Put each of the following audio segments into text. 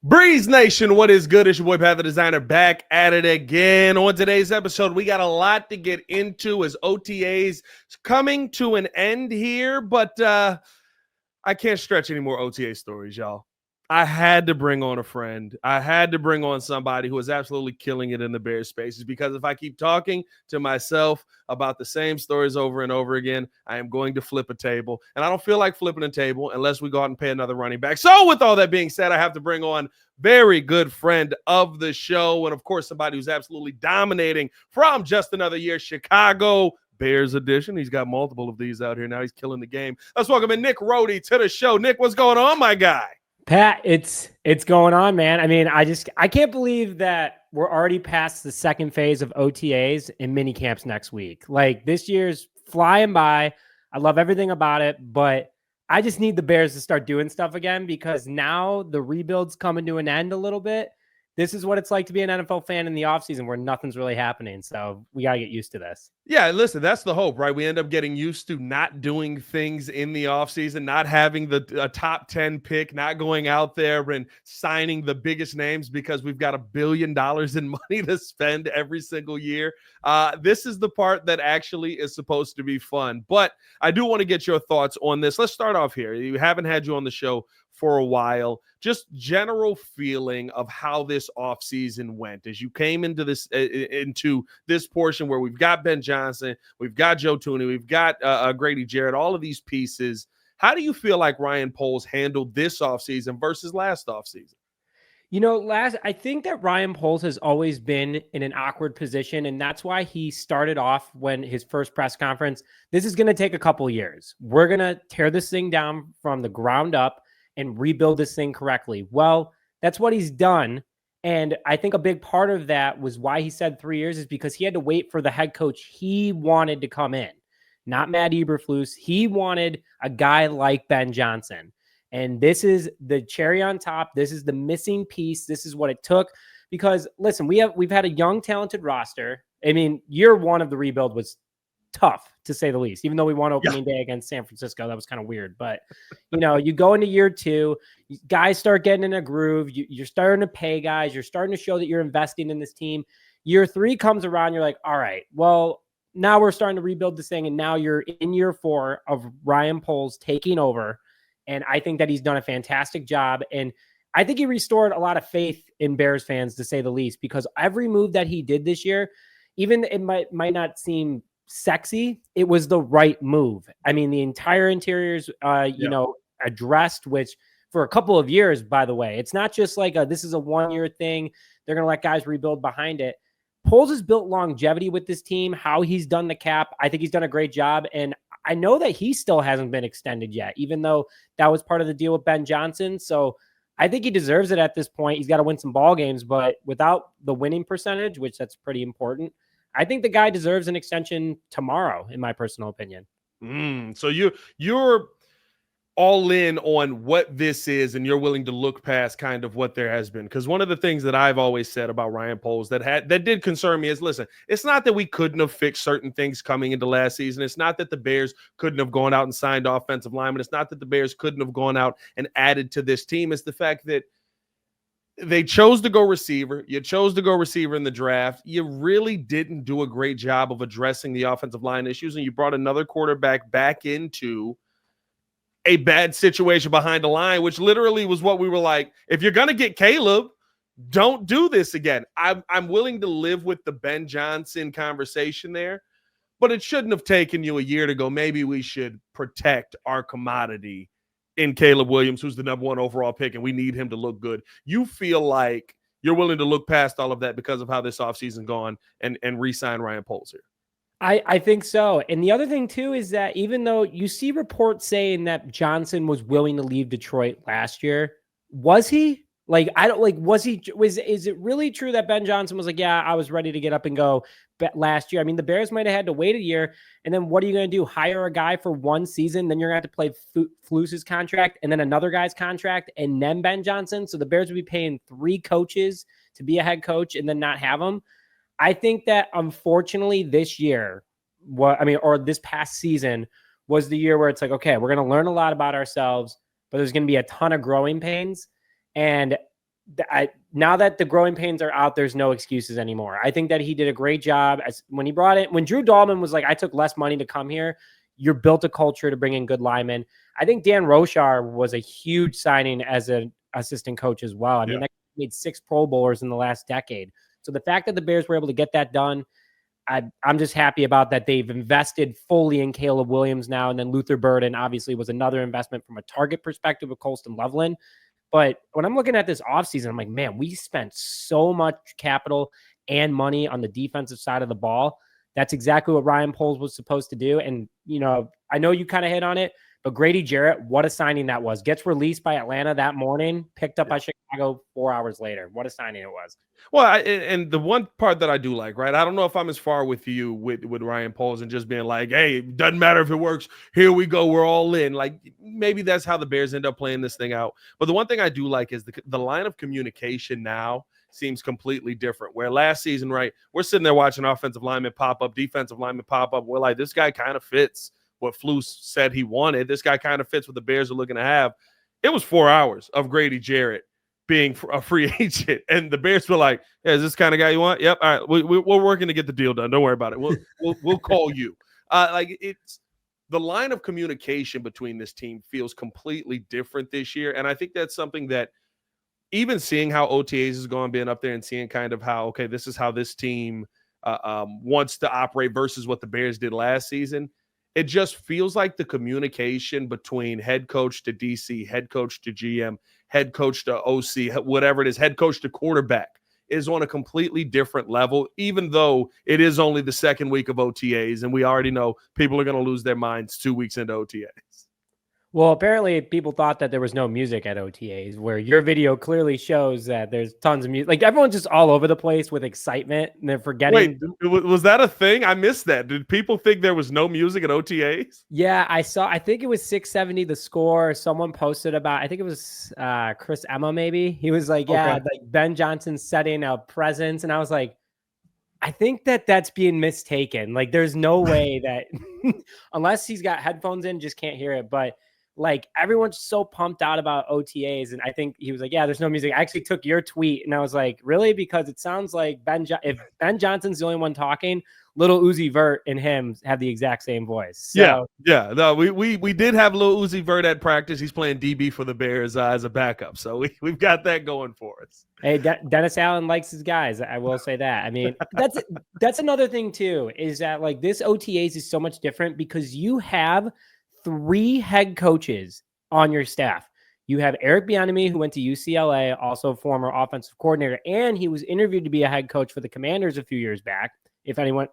Breeze Nation, what is good? It's your boy Pat the Designer back at it again. On today's episode, we got a lot to get into as OTAs coming to an end here, but I can't stretch any more OTA stories, y'all. I had to bring on a friend. I had to bring on somebody who is absolutely killing it in the Bears spaces, because if I keep talking to myself about the same stories over and over again, I am going to flip a table. And I don't feel like flipping a table unless we go out and pay another running back. So with all that being said, I have to bring on very good friend of the show, and of course, somebody who's absolutely dominating from just another year, Chicago Bears edition. He's got multiple of these out here now. He's killing the game. Let's welcome in Nic Roti to the show. Nick, what's going on, my guy? Pat, it's going on, man. I mean, I can't believe that we're already past the second phase of OTAs and mini camps next week. Like, this year's flying by. I love everything about it, but I just need the Bears to start doing stuff again, because now the rebuild's coming to an end a little bit. This is what it's like to be an NFL fan in the offseason where nothing's really happening. So we got to get used to this. Yeah, listen, that's the hope, right? We end up getting used to not doing things in the offseason, not having a top 10 pick, not going out there and signing the biggest names because we've got $1 billion in money to spend every single year. This is the part that actually is supposed to be fun. But I do want to get your thoughts on this. Let's start off here. You haven't had you on the show for a while. Just general feeling of how this offseason went as you came into this portion where we've got Ben Johnson, we've got Joe Thuney, we've got Grady Jarrett, all of these pieces. How do you feel like Ryan Poles handled this offseason versus last offseason? You know, I think that Ryan Poles has always been in an awkward position, and that's why he started off when his first press conference. This is going to take a couple years. We're going to tear this thing down from the ground up and rebuild this thing correctly. Well, that's what he's done. And I think a big part of that was why he said 3 years is because he had to wait for the head coach he wanted to come in, not Matt Eberflus. He wanted a guy like Ben Johnson. And this is the cherry on top. This is the missing piece. This is what it took. Because listen, we've had a young, talented roster. I mean, year one of the rebuild was tough, to say the least, even though we won opening day against San Francisco. That was kind of weird. But, you know, you go into year two, guys start getting in a groove. You're starting to pay guys. You're starting to show that you're investing in this team. Year three comes around. You're like, all right, well, now we're starting to rebuild this thing. And now you're in year four of Ryan Poles taking over. And I think that he's done a fantastic job. And I think he restored a lot of faith in Bears fans, to say the least, because every move that he did this year, even it might not seem sexy, it was the right move. I mean, the entire interiors, addressed, which for a couple of years, by the way, it's not just like this is a 1 year thing. They're going to let guys rebuild behind it. Poles has built longevity with this team, how he's done the cap. I think he's done a great job. And I know that he still hasn't been extended yet, even though that was part of the deal with Ben Johnson. So I think he deserves it at this point. He's got to win some ball games, but without the winning percentage, which that's pretty important, I think the guy deserves an extension tomorrow, in my personal opinion. So you're all in on what this is, and you're willing to look past kind of what there has been. Because one of the things that I've always said about Ryan Poles that did concern me is, listen, it's not that we couldn't have fixed certain things coming into last season. It's not that the Bears couldn't have gone out and signed offensive linemen. It's not that the Bears couldn't have gone out and added to this team. It's the fact that they chose to go receiver. You chose to go receiver in the draft. You really didn't do a great job of addressing the offensive line issues, and you brought another quarterback back into a bad situation behind the line, which literally was what we were like, if you're going to get Caleb, don't do this again. I'm willing to live with the Ben Johnson conversation there, but it shouldn't have taken you a year to go, maybe we should protect our commodity in Caleb Williams, who's the number one overall pick, and we need him to look good. You feel like you're willing to look past all of that because of how this offseason gone and re-sign Ryan Poles here. I think so. And the other thing, too, is that even though you see reports saying that Johnson was willing to leave Detroit last year, was he? Like, I don't like, is it really true that Ben Johnson was like, yeah, I was ready to get up and go last year? I mean, the Bears might have had to wait a year. And then what are you going to do? Hire a guy for one season? Then you're going to have to play Flus's contract and then another guy's contract and then Ben Johnson. So the Bears would be paying 3 coaches to be a head coach and then not have him. I think that unfortunately this year, or this past season was the year where it's like, okay, we're going to learn a lot about ourselves, but there's going to be a ton of growing pains. And now that the growing pains are out, there's no excuses anymore. I think that he did a great job when he brought it. When Drew Dahlman was like, I took less money to come here. You're built a culture to bring in good linemen. I think Dan Rochar was a huge signing as an assistant coach as well. I mean, that made 6 Pro Bowlers in the last decade. So the fact that the Bears were able to get that done, I'm just happy about that. They've invested fully in Caleb Williams now. And then Luther Burden obviously was another investment from a target perspective with Colston Loveland. But when I'm looking at this offseason, I'm like, man, we spent so much capital and money on the defensive side of the ball. That's exactly what Ryan Poles was supposed to do. And, you know, I know you kind of hit on it, but Grady Jarrett, what a signing that was. Gets released by Atlanta that morning, picked up by Chicago 4 hours later. What a signing it was. Well, and the one part that I do like, right? I don't know if I'm as far with you with Ryan Poles and just being like, hey, it doesn't matter if it works. Here we go. We're all in. Like, maybe that's how the Bears end up playing this thing out. But the one thing I do like is the line of communication now seems completely different. Where last season, right, we're sitting there watching offensive linemen pop up, defensive linemen pop up. We're like, this guy kind of fits what Flus said he wanted. This guy kind of fits what the Bears are looking to have. It was 4 hours of Grady Jarrett being a free agent, and the Bears were like, "Yeah, is this kind of guy you want?" Yep. All right, we're working to get the deal done. Don't worry about it. We'll call you. Like, it's the line of communication between this team feels completely different this year, and I think that's something that even seeing how OTAs is going, being up there and seeing kind of how, okay, this is how this team wants to operate versus what the Bears did last season. It just feels like the communication between head coach to DC, head coach to GM, head coach to OC, whatever it is, head coach to quarterback is on a completely different level, even though it is only the second week of OTAs, and we already know people are going to lose their minds 2 weeks into OTAs. Well, apparently people thought that there was no music at OTAs, where your video clearly shows that there's tons of music. Like, everyone's just all over the place with excitement, and they're forgetting. Wait, was that a thing? I missed that. Did people think there was no music at OTAs? Yeah, I think it was 670 the score. Someone posted about, I think it was Chris Emma, maybe. He was like, yeah, okay, like Ben Johnson setting a presence. And I was like, I think that that's being mistaken. Like, there's no way that unless he's got headphones in, just can't hear it. But like, everyone's so pumped out about OTAs. And I think he was like, yeah, there's no music. I actually took your tweet and I was like, really? Because it sounds like if Ben Johnson's the only one talking, Little Uzi Vert and him have the exact same voice. So, yeah. No, we did have Little Uzi Vert at practice. He's playing DB for the Bears as a backup. So we've got that going for us. Hey, Dennis Allen likes his guys. I will say that. I mean, that's another thing too, is that like this OTAs is so much different because you have 3 head coaches on your staff. You have Eric Bieniemy, who went to UCLA, also former offensive coordinator, and he was interviewed to be a head coach for the Commanders a few years back. If anyone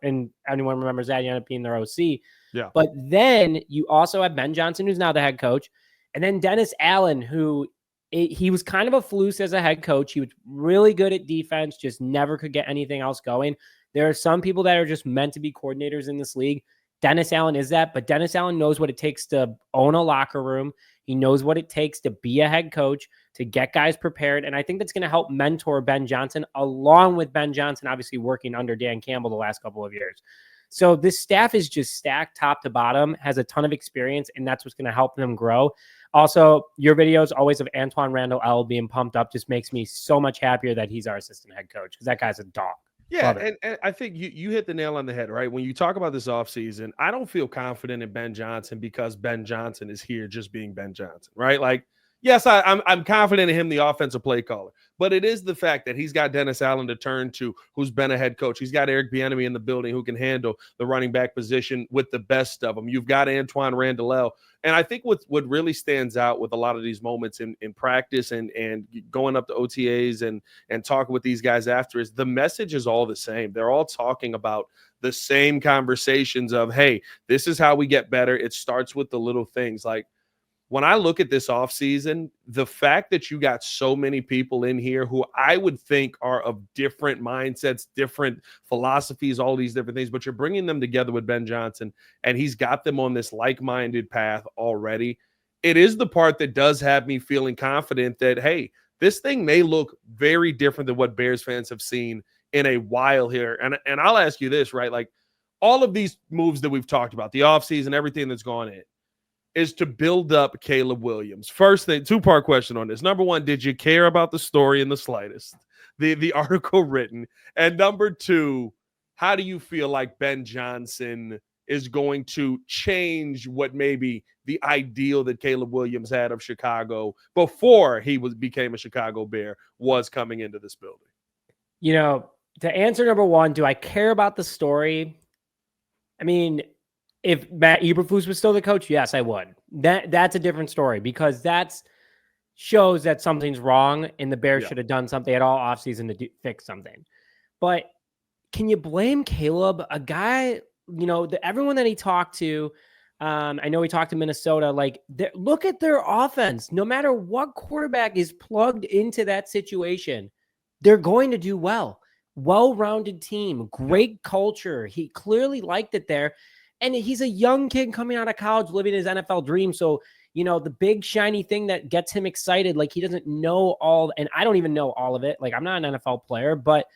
remembers that, he ended up being their OC. Yeah. But then you also have Ben Johnson, who's now the head coach, and then Dennis Allen, who he was kind of a flus as a head coach. He was really good at defense, just never could get anything else going. There are some people that are just meant to be coordinators in this league. Dennis Allen is that, but Dennis Allen knows what it takes to own a locker room. He knows what it takes to be a head coach, to get guys prepared. And I think that's going to help mentor Ben Johnson, along with Ben Johnson, obviously working under Dan Campbell the last couple of years. So this staff is just stacked top to bottom, has a ton of experience, and that's what's going to help them grow. Also, your videos always of Antoine Randall L being pumped up just makes me so much happier that he's our assistant head coach, because that guy's a dog. Yeah, and I think you hit the nail on the head, right? When you talk about this offseason, I don't feel confident in Ben Johnson because Ben Johnson is here just being Ben Johnson, right? Like, yes, I'm confident in him, the offensive play caller, but it is the fact that he's got Dennis Allen to turn to, who's been a head coach. He's got Eric Bieniemy in the building who can handle the running back position with the best of them. You've got Antoine Randall. And I think what really stands out with a lot of these moments in practice and going up to OTAs and talking with these guys after is the message is all the same. They're all talking about the same conversations of, hey, this is how we get better. It starts with the little things. Like, when I look at this offseason, the fact that you got so many people in here who I would think are of different mindsets, different philosophies, all these different things, but you're bringing them together with Ben Johnson, and he's got them on this like-minded path already. It is the part that does have me feeling confident that, hey, this thing may look very different than what Bears fans have seen in a while here. And I'll ask you this, right? Like, all of these moves that we've talked about, the offseason, everything that's gone in, is to build up Caleb Williams. First thing, two-part question on this. Number one, did you care about the story in the slightest? The article written. And number two, how do you feel like Ben Johnson is going to change what maybe the ideal that Caleb Williams had of Chicago before he became a Chicago Bear was coming into this building? You know, to answer number one, do I care about the story? I mean, if Matt Eberflus was still the coach, yes, I would. That's a different story because that shows that something's wrong and the Bears should have done something at all offseason to fix something. But can you blame Caleb? A guy, you know, everyone that he talked to, I know he talked to Minnesota, like, look at their offense. No matter what quarterback is plugged into that situation, they're going to do well. Well-rounded team, great culture. He clearly liked it there. And he's a young kid coming out of college, living his NFL dream. So, you know, the big shiny thing that gets him excited, like he doesn't know all, and I don't even know all of it. Like I'm not an NFL player, but,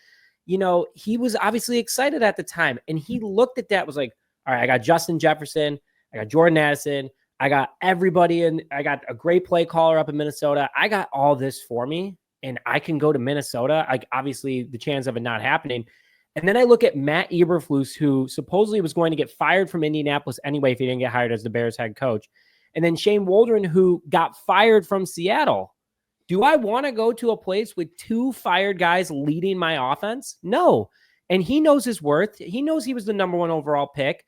you know, he was obviously excited at the time. And he looked at that, was like, all right, I got Justin Jefferson, I got Jordan Addison, I got everybody in, I got a great play caller up in Minnesota. I got all this for me, and I can go to Minnesota. Like obviously the chance of it not happening. And then I look at Matt Eberflus, who supposedly was going to get fired from Indianapolis anyway if he didn't get hired as the Bears head coach. And then Shane Waldron, who got fired from Seattle. Do I want to go to a place with two fired guys leading my offense? No. And he knows his worth. He knows he was the number one overall pick.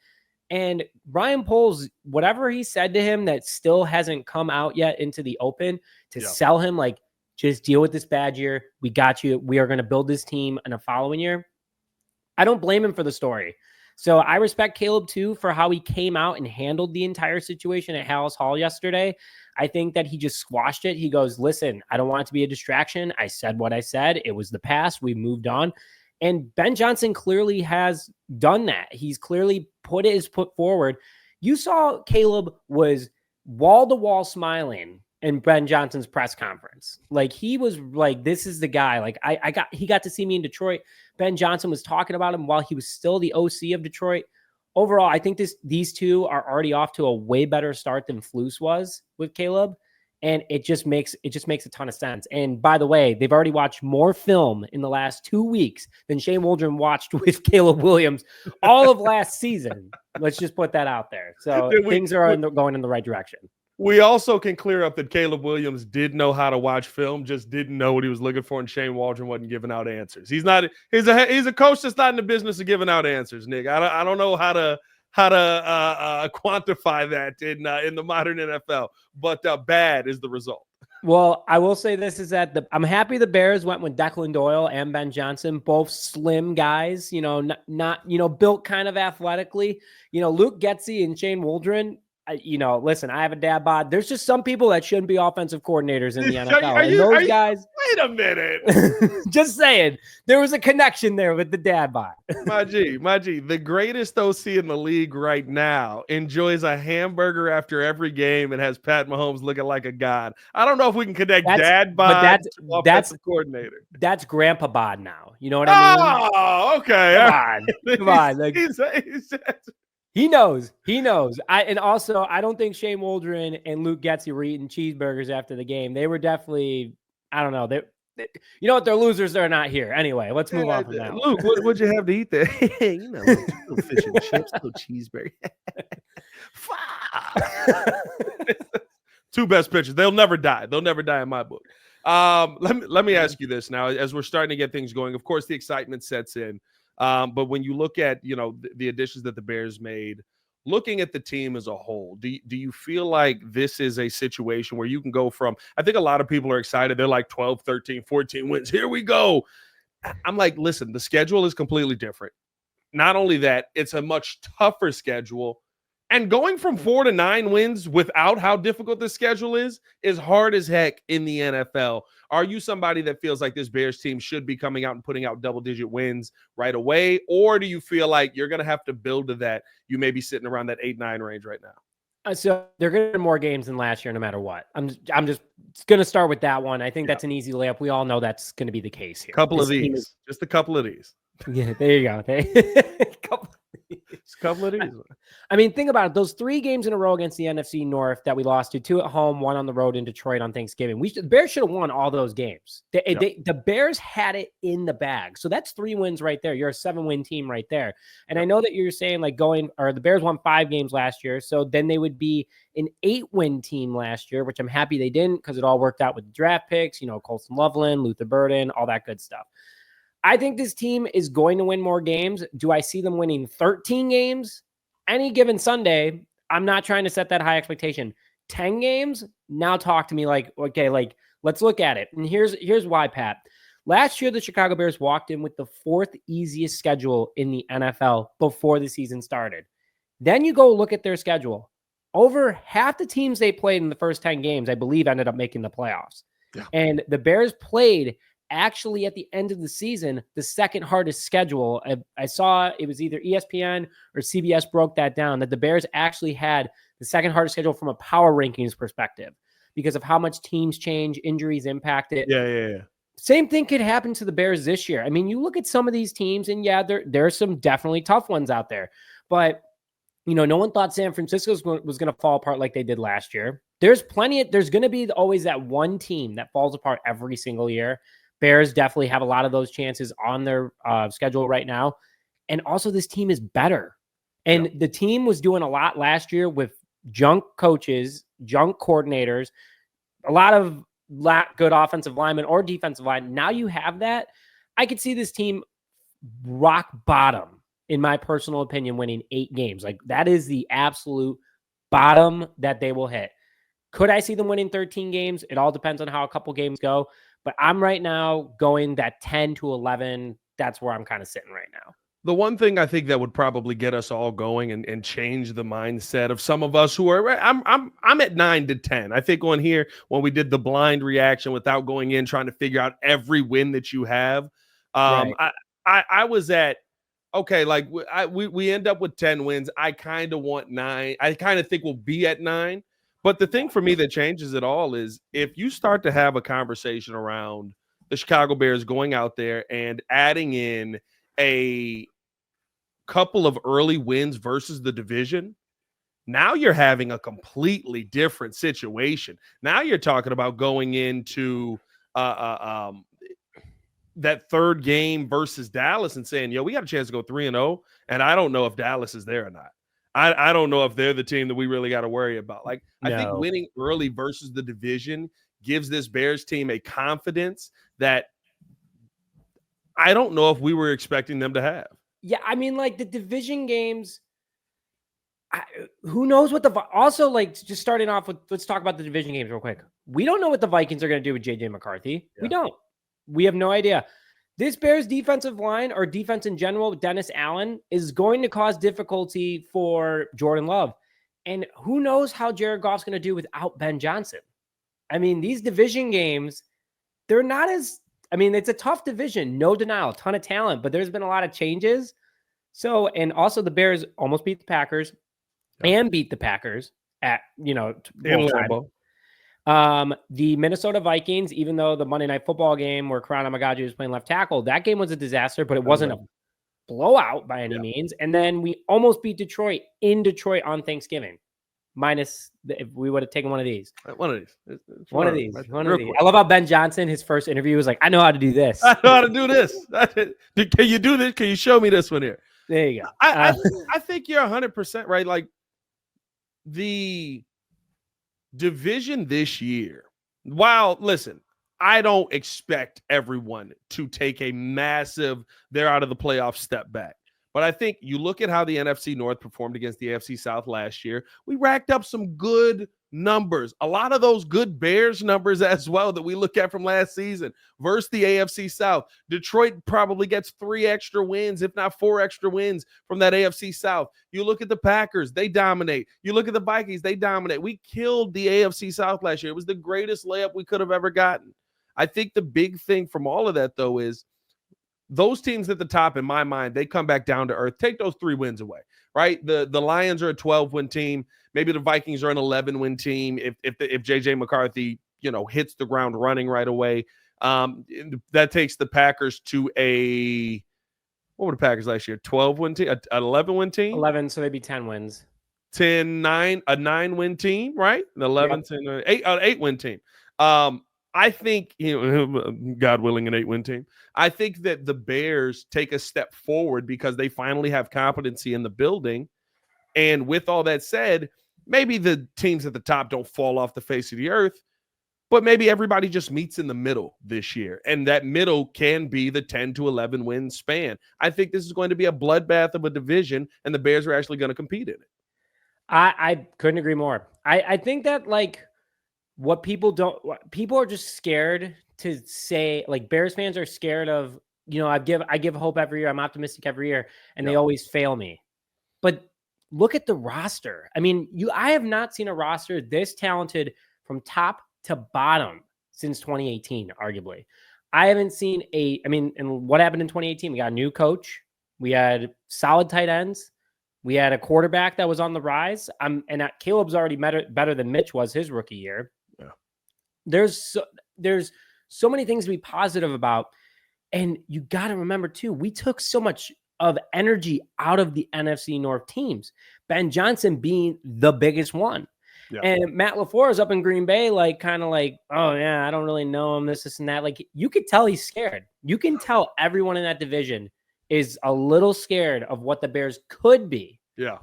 And Ryan Poles, whatever he said to him that still hasn't come out yet into the open to sell him, like, just deal with this bad year. We got you. We are going to build this team in the following year. I don't blame him for the story. So I respect Caleb too for how he came out and handled the entire situation at Hallis Hall yesterday. I think that he just squashed it. He goes, listen, I don't want it to be a distraction. I said what I said. It was the past. We moved on. And Ben Johnson clearly has done that. He's clearly put his foot forward. You saw Caleb was wall-to-wall smiling in Ben Johnson's press conference. Like he was like, this is the guy. Like he got to see me in Detroit. Ben Johnson was talking about him while he was still the OC of Detroit. Overall, I think these two are already off to a way better start than Flus was with Caleb. And it just makes a ton of sense. And by the way, they've already watched more film in the last 2 weeks than Shane Waldron watched with Caleb Williams all of last season. Let's just put that out there. So things are going in the right direction. We also can clear up that Caleb Williams did know how to watch film, just didn't know what he was looking for, and Shane Waldron wasn't giving out answers. He's a coach that's not in the business of giving out answers, Nick. I don't know how to quantify that in the modern NFL, but bad is the result. Well, I will say this is that I'm happy the Bears went with Declan Doyle and Ben Johnson, both slim guys, you know, not built kind of athletically. You know, Luke Getsy and Shane Waldron. Listen, I have a dad bod. There's just some people that shouldn't be offensive coordinators in the NFL. Guys, wait a minute. Just saying, there was a connection there with the dad bod. My G, the greatest OC in the league right now enjoys a hamburger after every game and has Pat Mahomes looking like a god. I don't know if we can connect dad bod to offensive coordinator. That's grandpa bod now. You know what I mean? Oh, okay. Come on. Like, He knows. I don't think Shane Waldron and Luke Getsy were eating cheeseburgers after the game. They were definitely, I don't know. You know what? They're losers. They're not here. Anyway, let's move on from that. Luke, what'd you have to eat there? Little fish and chips, little cheeseburger. Two best pitchers. They'll never die. They'll never die in my book. Let me ask you this now, as we're starting to get things going. Of course, the excitement sets in. But when you look at, the additions that the Bears made, looking at the team as a whole, do you feel like this is a situation where you can go from, I think a lot of people are excited. They're like 12, 13, 14 wins. Here we go. I'm like, listen, the schedule is completely different. Not only that, it's a much tougher schedule. And going from 4 to 9 wins without how difficult the schedule is hard as heck in the NFL. Are you somebody that feels like this Bears team should be coming out and putting out double-digit wins right away? Or do you feel like you're going to have to build to that? You may be sitting around that 8-9 range right now. So they're going to win more games than last year no matter what. I'm just going to start with that one. I think that's an easy layup. We all know that's going to be the case here. Just a couple of these. Yeah, there you go. Couple of these. It's a couple of these. I mean, think about it. Those 3 games in a row against the NFC North that we lost to, 2 at home, 1 on the road in Detroit on Thanksgiving. The Bears should have won all those games. The Bears had it in the bag. So that's 3 wins right there. You're a 7-win team right there. And I know that you're saying the Bears won 5 games last year. So then they would be an 8-win team last year, which I'm happy they didn't because it all worked out with the draft picks, Colson Loveland, Luther Burden, all that good stuff. I think this team is going to win more games. Do I see them winning 13 games? Any given Sunday, I'm not trying to set that high expectation. 10 games, now talk to me let's look at it. And here's why, Pat. Last year, the Chicago Bears walked in with the 4th easiest schedule in the NFL before the season started. Then you go look at their schedule. Over half the teams they played in the first 10 games, I believe, ended up making the playoffs. Yeah. And the Bears played actually at the end of the season, the second hardest schedule. I saw it was either ESPN or CBS broke that down, that the Bears actually had the second hardest schedule from a power rankings perspective because of how much teams change, injuries impact it. Yeah. Same thing could happen to the Bears this year. I mean, you look at some of these teams and there are some definitely tough ones out there, but no one thought San Francisco was going to fall apart like they did last year. There's going to be always that one team that falls apart every single year. Bears definitely have a lot of those chances on their schedule right now. And also this team is better. And the team was doing a lot last year with junk coaches, junk coordinators, a lot of good offensive linemen or defensive line. Now you have that. I could see this team rock bottom, in my personal opinion, winning 8 games. Like that is the absolute bottom that they will hit. Could I see them winning 13 games? It all depends on how a couple games go. But I'm right now going that 10 to 11. That's where I'm kind of sitting right now. The one thing I think that would probably get us all going and change the mindset of some of us who are, I'm at 9 to 10. I think on here when we did the blind reaction without going in trying to figure out every win that you have, right. I was at okay. Like we end up with 10 wins. I kind of want 9. I kind of think we'll be at 9. But the thing for me that changes it all is if you start to have a conversation around the Chicago Bears going out there and adding in a couple of early wins versus the division, now you're having a completely different situation. Now you're talking about going into that third game versus Dallas and saying, we got a chance to go 3-0, and I don't know if Dallas is there or not. I don't know if they're the team that we really got to worry about. Like, no. I think winning early versus the division gives this Bears team a confidence that I don't know if we were expecting them to have. Yeah, I mean, like the division games, who knows what also, like, just starting off with, let's talk about the division games real quick. We don't know what the Vikings are going to do with J.J. McCarthy. Yeah. We don't. We have no idea. This Bears defensive line or defense in general, Dennis Allen, is going to cause difficulty for Jordan Love. And who knows how Jared Goff's going to do without Ben Johnson. I mean, these division games, they're not as, it's a tough division, no denial, a ton of talent, but there's been a lot of changes. So, and also the Bears almost beat the Packers and beat the Packers at, the Minnesota Vikings, even though the Monday Night Football game where Karan Amagaju was playing left tackle, that game was a disaster, but it wasn't a blowout by any means. And then we almost beat Detroit in Detroit on Thanksgiving. Minus if we would have taken one of these. One of these. One of these. I love how Ben Johnson, his first interview was like, I know how to do this. I know how to do this. Can you do this? Can you show me this one here? There you go. I think you're 100% right. Like the division this year, listen, I don't expect everyone to take a massive, they're out of the playoff step back. But I think you look at how the NFC North performed against the AFC South last year. We racked up some good numbers. A lot of those good Bears numbers as well that we look at from last season versus the AFC South. Detroit probably gets 3 extra wins, if not 4 extra wins from that AFC South. You look at the Packers, they dominate. You look at the Vikings, they dominate. We killed the AFC South last year. It was the greatest layup we could have ever gotten. I think the big thing from all of that, though, is those teams at the top, in my mind, they come back down to earth. Take those 3 wins away, right? The Lions are a 12-win team. Maybe the Vikings are an 11-win team. If J.J. McCarthy, hits the ground running right away, that takes the Packers to a what were the Packers last year? 12-win team, an 11-win team, 11, so they'd be 10 wins. 10-9, a 9-win team, right? An 11, Yep. 10, 8-win team. I think, God willing, an 8-win team. I think that the Bears take a step forward because they finally have competency in the building. And with all that said, maybe the teams at the top don't fall off the face of the earth, but maybe everybody just meets in the middle this year. And that middle can be the 10 to 11 win span. I think this is going to be a bloodbath of a division, and the Bears are actually going to compete in it. I couldn't agree more. I think that what people are just scared to say, like Bears fans are scared of, I give hope every year. I'm optimistic every year, and they always fail me. But look at the roster. I mean, I have not seen a roster this talented from top to bottom since 2018, arguably. I haven't seen and what happened in 2018? We got a new coach. We had solid tight ends. We had a quarterback that was on the rise. Caleb's already better than Mitch was his rookie year. Yeah. There's so many things to be positive about. And you got to remember too, we took so much of energy out of the NFC North teams, Ben Johnson being the biggest one. Yeah. And Matt LaFleur is up in Green Bay, oh yeah, I don't really know him, this and that. Like, you could tell he's scared. You can tell everyone in that division is a little scared of what the Bears could be. Yeah.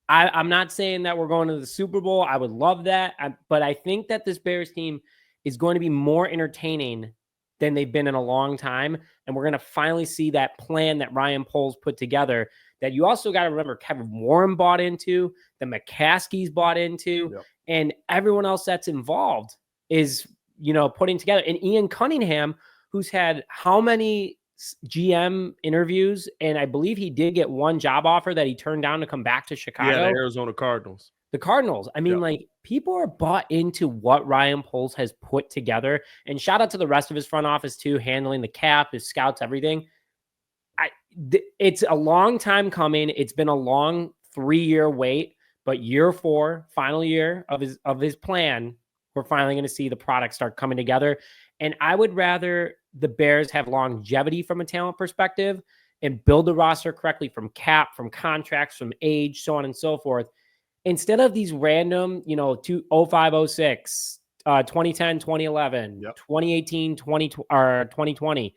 I'm not saying that we're going to the Super Bowl. I would love that. But I think that this Bears team is going to be more entertaining than they've been in a long time. And we're going to finally see that plan that Ryan Poles put together, that you also got to remember Kevin Warren bought into, the McCaskies bought into, and everyone else that's involved is, putting together. And Ian Cunningham, who's had how many GM interviews, and I believe he did get one job offer that he turned down to come back to Chicago. Yeah, the Arizona Cardinals. The Cardinals. I mean, people are bought into what Ryan Poles has put together. And shout out to the rest of his front office too, handling the cap, his scouts, everything. It's a long time coming. It's been a long 3-year wait, but year 4, final year of his plan, we're finally going to see the product start coming together. And I would rather the Bears have longevity from a talent perspective and build the roster correctly from cap, from contracts, from age, so on and so forth, instead of these random, 05, 06, 2010, 2011, 2018, 2020.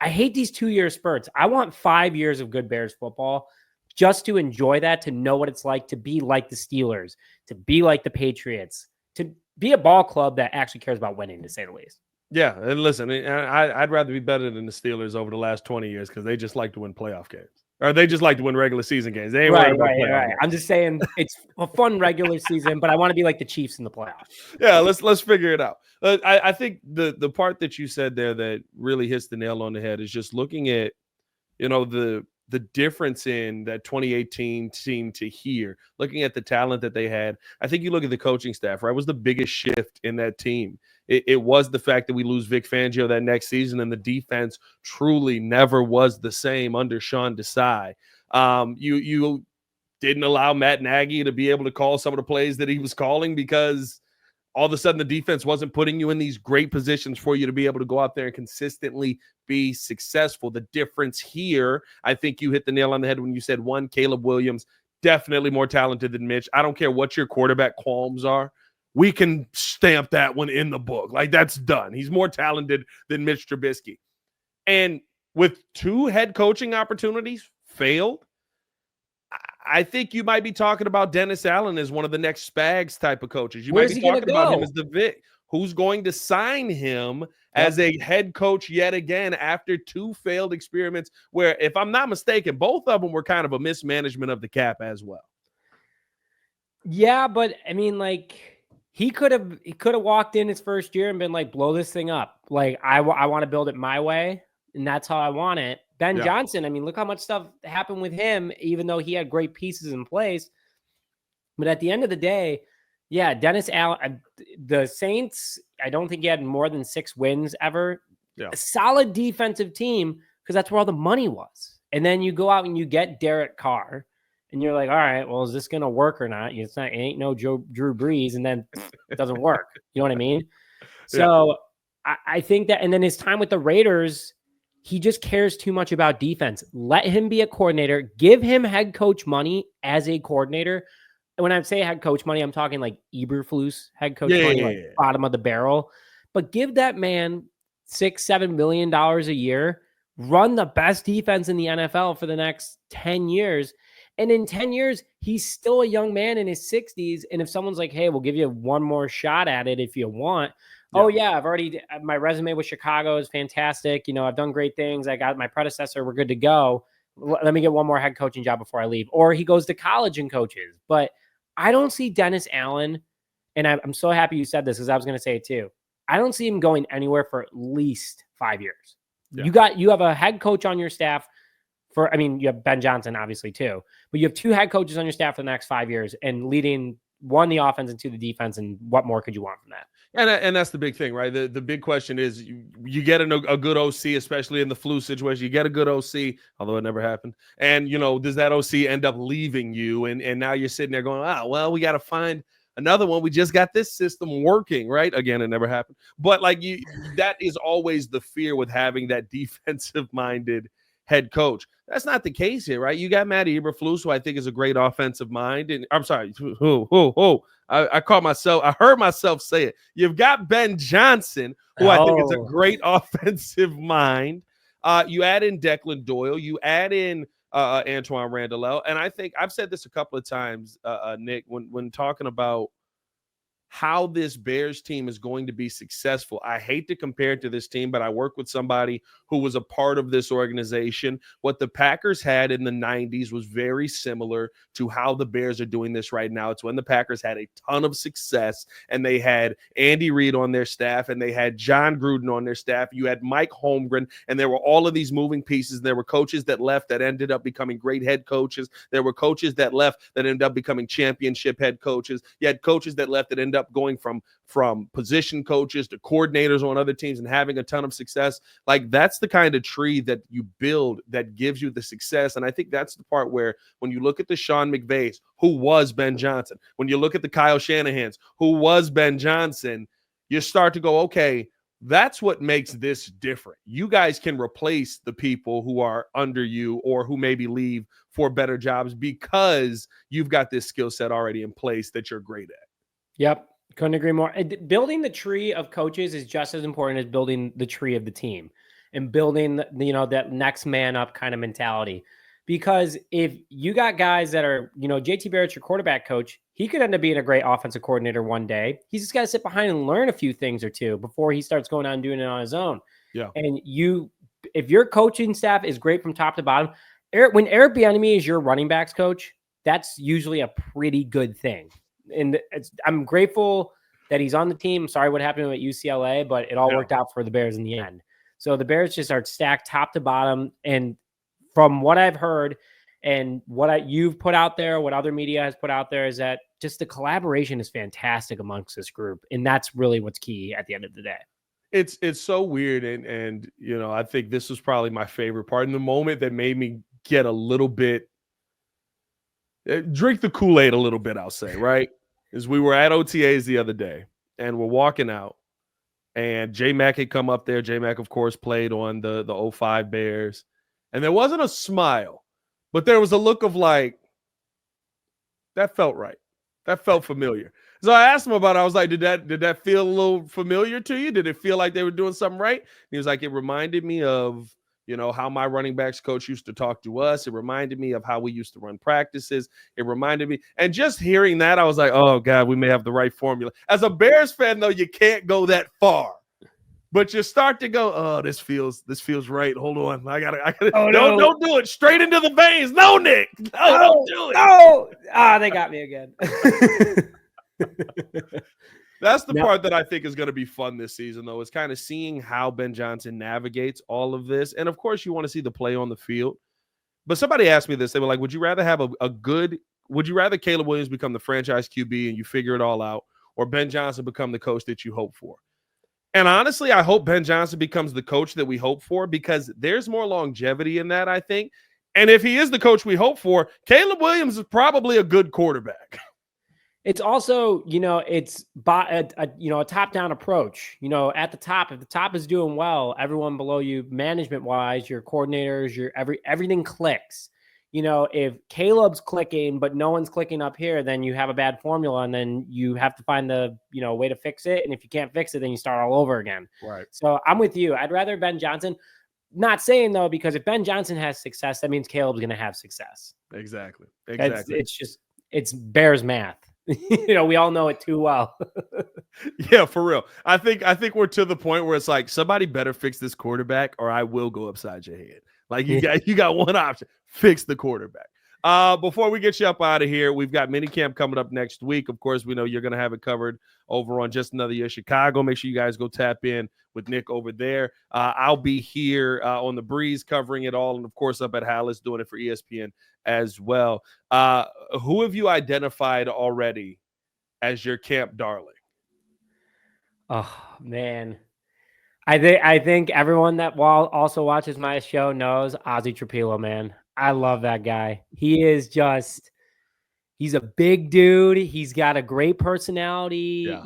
I hate these 2-year spurts. I want 5 years of good Bears football just to enjoy that, to know what it's like to be like the Steelers, to be like the Patriots, to be a ball club that actually cares about winning, to say the least. Yeah, and listen, I'd rather be better than the Steelers over the last 20 years because they just like to win playoff games. Or they just like to win regular season games. They ain't worried about playoff games. I'm just saying it's a fun regular season, but I want to be like the Chiefs in the playoffs. Yeah, let's figure it out. I think the part that you said there that really hits the nail on the head is just looking at, the difference in that 2018 team to here, looking at the talent that they had. I think you look at the coaching staff, right? Was the biggest shift in that team. It was the fact that we lose Vic Fangio that next season, and the defense truly never was the same under Sean Desai. You didn't allow Matt Nagy to be able to call some of the plays that he was calling because all of a sudden the defense wasn't putting you in these great positions for you to be able to go out there and consistently be successful. The difference here, I think you hit the nail on the head when you said, one, Caleb Williams, definitely more talented than Mitch. I don't care what your quarterback qualms are. We can stamp that one in the book. Like, that's done. He's more talented than Mitch Trubisky. And with 2 head coaching opportunities failed, I think you might be talking about Dennis Allen as one of the next Spags type of coaches. You might be talking about him as the Vic. Who's going to sign him as a head coach yet again after 2 failed experiments where, if I'm not mistaken, both of them were kind of a mismanagement of the cap as well. Yeah, but I mean, he could have walked in his first year and been like, blow this thing up. Like, I want to build it my way, and that's how I want it. Ben Johnson, I mean, look how much stuff happened with him, even though he had great pieces in place. But at the end of the day, Dennis Allen, the Saints, I don't think he had more than 6 wins ever. Yeah. A solid defensive team, because that's where all the money was. And then you go out and you get Derek Carr, and you're like, all right, well, is this going to work or not? It ain't no Drew Brees, and then it doesn't work. You know what I mean? So I think that, and then his time with the Raiders, he just cares too much about defense. Let him be a coordinator. Give him head coach money as a coordinator. And when I say head coach money, I'm talking like Eberflus head coach money, like bottom of the barrel. But give that man $6-7 million a year. Run the best defense in the NFL for the next 10 years. And in 10 years, he's still a young man in his 60s. And if someone's like, hey, we'll give you one more shot at it if you want. Yeah. Oh, yeah, my resume with Chicago is fantastic. You know, I've done great things. I got my predecessor. We're good to go. Let me get one more head coaching job before I leave. Or he goes to college and coaches. But I don't see Dennis Allen, and I'm so happy you said this because I was going to say it too. I don't see him going anywhere for at least 5 years. Yeah. You have a head coach on your staff you have Ben Johnson obviously too, but you have 2 head coaches on your staff for the next 5 years and leading one, the offense and 2, the defense. And what more could you want from that? And that's the big thing, right? The big question is you get a good OC, especially in the flu situation. You get a good OC, although it never happened. And, does that OC end up leaving you? And now you're sitting there going, well, we got to find another one. We just got this system working, right? Again, it never happened. But that is always the fear with having that defensive-minded head coach. That's not the case here, right? You got Matt Eberflus, who I think is a great offensive mind. And I'm sorry, I caught myself. I heard myself say it. You've got Ben Johnson, who I think is a great offensive mind. You add in Declan Doyle. You add in Antoine Randall. And I think I've said this a couple of times, Nick, when talking about how this Bears team is going to be successful. I hate to compare it to this team, but I work with somebody who was a part of this organization. What the Packers had in the 90s was very similar to how the Bears are doing this right now. It's when the Packers had a ton of success and they had Andy Reid on their staff and they had John Gruden on their staff. You had Mike Holmgren, and there were all of these moving pieces. There were coaches that left that ended up becoming great head coaches. There were coaches that left that ended up becoming championship head coaches. You had coaches that left that ended up going from position coaches to coordinators on other teams and having a ton of success. That's the kind of tree that you build that gives you the success. And I think that's the part where when you look at the Sean McVays, who was Ben Johnson, when you look at the Kyle Shanahans, who was Ben Johnson, you start to go, okay, that's what makes this different. You guys can replace the people who are under you or who maybe leave for better jobs because you've got this skill set already in place that you're great at. Yep. Couldn't agree more. Building the tree of coaches is just as important as building the tree of the team and building, that next man up kind of mentality. Because if you got guys that are, JT Barrett's your quarterback coach, he could end up being a great offensive coordinator one day. He's just got to sit behind and learn a few things or two before he starts going out and doing it on his own. Yeah. And if your coaching staff is great from top to bottom, when Eric Bieniemy is your running backs coach, that's usually a pretty good thing. And I'm grateful that he's on the team. I'm sorry what happened at UCLA, but it all worked out for the Bears in the end. So the Bears just are stacked top to bottom. And from what I've heard and what you've put out there, what other media has put out there, is that just the collaboration is fantastic amongst this group. And that's really what's key at the end of the day. It's so weird. And I think this was probably my favorite part in the moment that made me get a little bit, drink the Kool-Aid a little bit, I'll say, right? Is we were at OTAs the other day and we're walking out and J-Mac had come up there. J-Mac, of course, played on the 05 Bears. And there wasn't a smile, but there was a look of that felt right. That felt familiar. So I asked him about it. I was like, did that feel a little familiar to you? Did it feel like they were doing something right? And he was like, it reminded me of how my running backs coach used to talk to us. It reminded me of how we used to run practices. It reminded me. And just hearing that, I was like, oh, God, we may have the right formula. As a Bears fan, though, you can't go that far. But you start to go, oh, this feels right. Hold on. I gotta don't do it. Straight into the veins. No, Nick. No, don't do it. No. They got me again. That's the part that I think is going to be fun this season, though, is kind of seeing how Ben Johnson navigates all of this. And, of course, you want to see the play on the field. But somebody asked me this. They were like, would you rather have would you rather Caleb Williams become the franchise QB and you figure it all out, or Ben Johnson become the coach that you hope for? And honestly, I hope Ben Johnson becomes the coach that we hope for because there's more longevity in that, I think. And if he is the coach we hope for, Caleb Williams is probably a good quarterback. It's also, it's a top-down approach. At the top, if the top is doing well, everyone below you, management-wise, your coordinators, everything clicks. If Caleb's clicking, but no one's clicking up here, then you have a bad formula, and then you have to find the, way to fix it. And if you can't fix it, then you start all over again. Right. So I'm with you. I'd rather Ben Johnson. Not saying though, because if Ben Johnson has success, that means Caleb's going to have success. Exactly. It's Bears math. We all know it too well. Yeah, for real. I think we're to the point where it's like, somebody better fix this quarterback or I will go upside your head. Like you got one option, fix the quarterback. Before we get you up out of here, we've got minicamp coming up next week. Of course, we know you're going to have it covered over on Just Another Year Chicago. Make sure you guys go tap in with Nick over there. I'll be here on the Breeze covering it all, and of course up at Hallis doing it for ESPN as well. Who have you identified already as your camp darling? Oh man, I think everyone that also watches my show knows Ozzy Trapilo, man. I love that guy. He's a big dude. He's got a great personality. Yeah.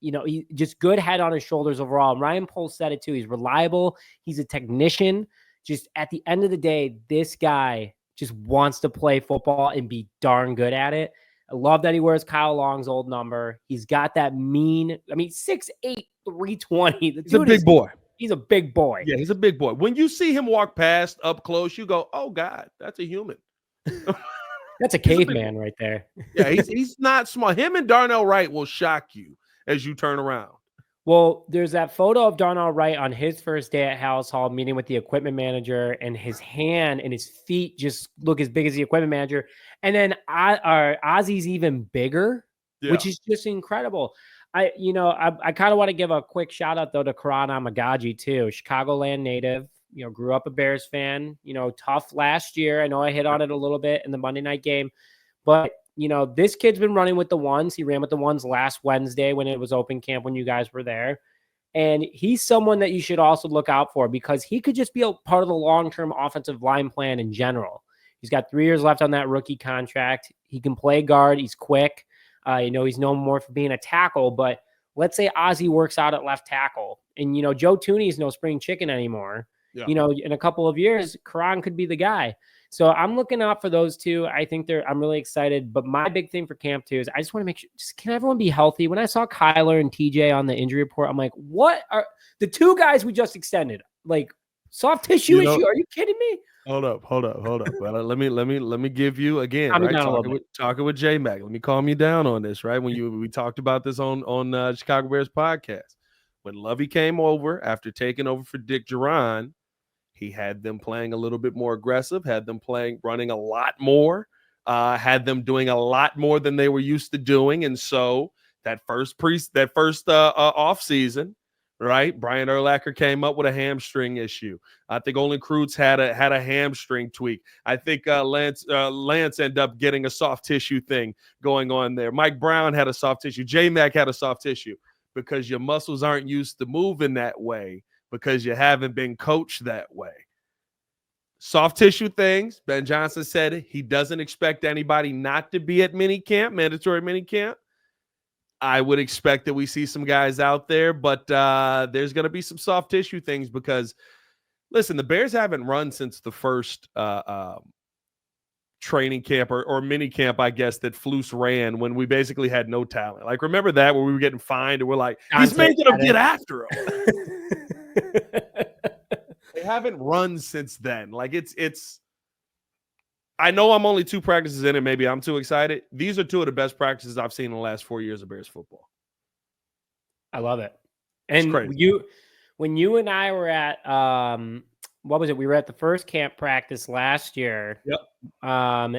He just good head on his shoulders overall. And Ryan Poles said it too. He's reliable. He's a technician. Just at the end of the day, this guy just wants to play football and be darn good at it. I love that he wears Kyle Long's old number. He's got that 6'8", 320. He's a big boy. He's a big boy. Yeah, he's a big boy. When you see him walk past up close, you go, oh, God, that's a human. That's a caveman right there. Yeah, he's not small. Him and Darnell Wright will shock you as you turn around. Well, there's that photo of Darnell Wright on his first day at Hallis Hall meeting with the equipment manager, and his hand and his feet just look as big as the equipment manager. And then Ozzy's even bigger, which is just incredible. I kind of want to give a quick shout out though to Karan Amagaji too, Chicagoland native. Grew up a Bears fan. Tough last year. I know I hit on it a little bit in the Monday night game, but this kid's been running with the ones. He ran with the ones last Wednesday when it was open camp when you guys were there. And he's someone that you should also look out for because he could just be a part of the long-term offensive line plan in general. He's got 3 years left on that rookie contract. He can play guard. He's quick. He's known more for being a tackle, but let's say Ozzy works out at left tackle and, Joe Tooney is no spring chicken anymore. Yeah. In a couple of years, Karan could be the guy. So I'm looking out for those two. I think I'm really excited. But my big thing for camp too is I just want to make sure, can everyone be healthy? When I saw Kyler and TJ on the injury report, I'm like, what are the two guys we just extended? Like soft tissue issue? Are you kidding me? Hold up. Well, let me give you again. Right? Talking with J Mac. Let me calm you down on this. Right when we talked about this on Chicago Bears podcast. When Lovey came over after taking over for Dick Duran, he had them playing a little bit more aggressive, had them running a lot more, had them doing a lot more than they were used to doing. And so that first off season, right? Brian Urlacher came up with a hamstring issue. I think Olin Kreutz had a hamstring tweak. I think Lance ended up getting a soft tissue thing going on there. Mike Brown had a soft tissue. J-Mac had a soft tissue because your muscles aren't used to moving that way because you haven't been coached that way. Soft tissue things. Ben Johnson said it. He doesn't expect anybody not to be at minicamp, mandatory minicamp. I would expect that we see some guys out there, but there's going to be some soft tissue things because, listen, the Bears haven't run since the first training camp or mini camp, I guess, that Flus ran when we basically had no talent. Like, remember that where we were getting fined and we're like, he's making them get after him. They haven't run since then. Like, it's I know I'm only 2 practices in and maybe I'm too excited. These are 2 of the best practices I've seen in the last 4 years of Bears football. I love it. And when you and I were at what was it? We were at the first camp practice last year. Yep.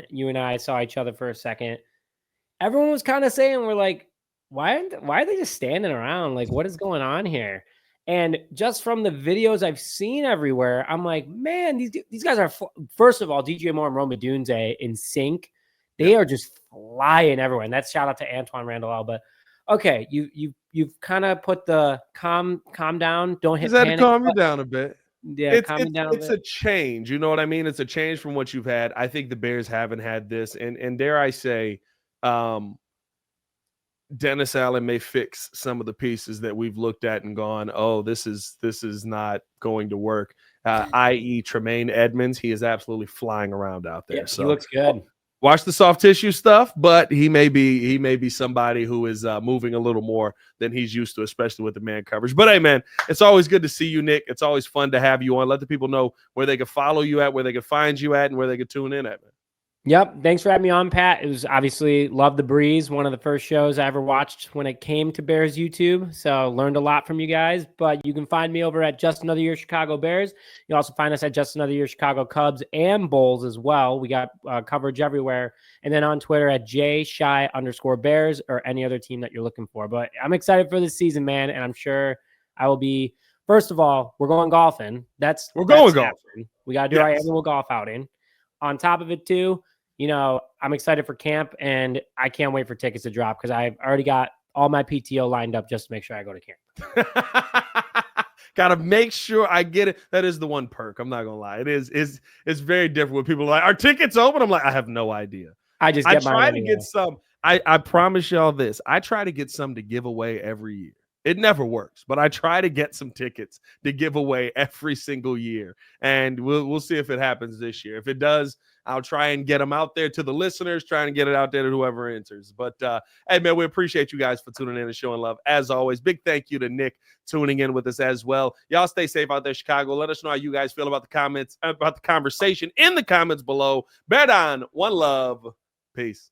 You and I saw each other for a second. Everyone was kind of saying, we're like, why are they just standing around? Like, what is going on here? And just from the videos I've seen everywhere, I'm like, man, these guys are, first of all, DJ Moore and Roma Dunze in sync. They are just flying everywhere. And that's shout out to Antoine Randall. But okay, you've kind of put the calm down. Don't hit panic. That to calm you down a bit. Yeah, calm down. It's a change. You know what I mean? It's a change from what you've had. I think the Bears haven't had this. And dare I say, Dennis Allen may fix some of the pieces that we've looked at and gone, oh, this is not going to work. I.e. Tremaine Edmonds, he is absolutely flying around out there. Yeah, so he looks good. Watch the soft tissue stuff, but he may be somebody who is moving a little more than he's used to, especially with the man coverage. But hey, man, it's always good to see you, Nick. It's always fun to have you on. Let the people know where they can follow you at, where they can find you at, and where they can tune in at, man. Yep. Thanks for having me on, Pat. It was obviously Love the Breeze, one of the first shows I ever watched when it came to Bears YouTube. So learned a lot from you guys, but you can find me over at Just Another Year Chicago Bears. You'll also find us at Just Another Year Chicago Cubs and Bulls as well. We got coverage everywhere. And then on Twitter at @JShy_Bears or any other team that you're looking for. But I'm excited for this season, man. And I'm sure I will be. First of all, we're going golfing. We're going golfing. We got to do our annual golf outing. On top of it, too, I'm excited for camp, and I can't wait for tickets to drop because I've already got all my PTO lined up just to make sure I go to camp. Got to make sure I get it. That is the one perk. I'm not going to lie. It's very different when people are like, are tickets open? I'm like, I have no idea. I try to get some. I promise y'all this. I try to get some to give away every year. It never works, but I try to get some tickets to give away every single year, and we'll see if it happens this year. If it does, I'll try and get them out there to the listeners, trying to get it out there to whoever enters. But hey, man, we appreciate you guys for tuning in and showing love. As always, big thank you to Nick tuning in with us as well. Y'all stay safe out there, Chicago. Let us know how you guys feel about the comments, about the conversation in the comments below. Bear down, one love, peace.